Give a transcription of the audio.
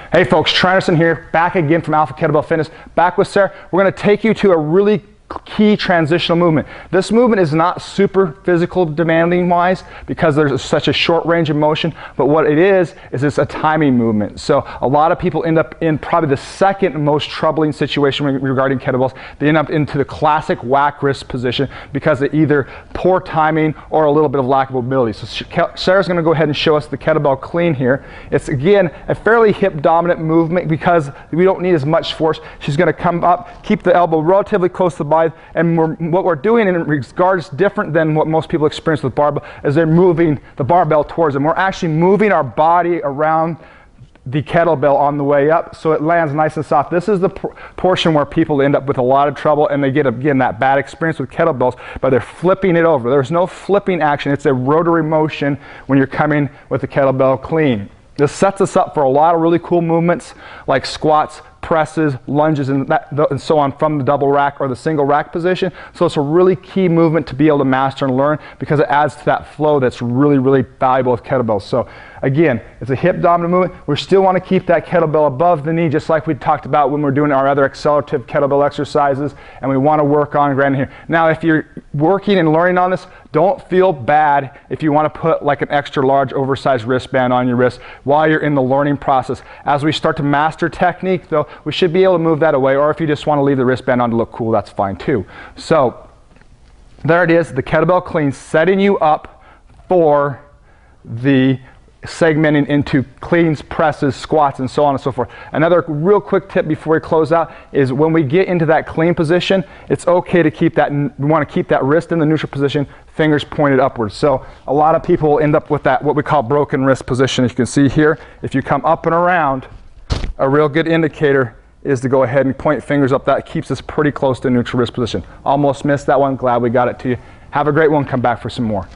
Hey folks, Trey Anderson here, back again from Alpha Kettlebell Fitness, back with Sarah. We're going to take you to a really key transitional movement. This movement is not super physical demanding wise because there's such a short range of motion, but what it is it's a timing movement. So a lot of people end up in probably the second most troubling situation regarding kettlebells. They end up into the classic whack wrist position because of either poor timing or a little bit of lack of mobility. So Sarah's going to go ahead and show us the Kettlebell Clean here. It's again a fairly hip dominant movement because we don't need as much force. She's going to come up, keep the elbow relatively close to the body, and what we're doing in regards different than what most people experience with barbell is they're moving the barbell towards them. We're actually moving our body around the kettlebell on the way up so it lands nice and soft. This is the portion where people end up with a lot of trouble and they get, again, that bad experience with kettlebells, but they're flipping it over. There's no flipping action. It's a rotary motion when you're coming with the Kettlebell Clean. This sets us up for a lot of really cool movements like squats, presses, lunges, and so on from the double rack or the single rack position. So it's a really key movement to be able to master and learn because it adds to that flow that's really, really valuable with kettlebells. So again, it's a hip dominant movement. We still want to keep that kettlebell above the knee, just like we talked about when we're doing our other accelerative kettlebell exercises, and we want to work on grounding here. Now, if you're working and learning on this, don't feel bad if you want to put like an extra large oversized wristband on your wrist while you're in the learning process. As we start to master technique though, we should be able to move that away, or if you just want to leave the wristband on to look cool, that's fine too. So there it is, the Kettlebell Clean, setting you up for the segmenting into cleans, presses, squats, and so on and so forth. Another real quick tip before we close out is when we get into that clean position, it's okay to keep that, we want to keep that wrist in the neutral position, fingers pointed upwards. So a lot of people end up with that, what we call broken wrist position. As you can see here, if you come up and around, a real good indicator is to go ahead and point fingers up. That keeps us pretty close to neutral wrist position. Almost missed that one, glad we got it to you. Have a great one, come back for some more.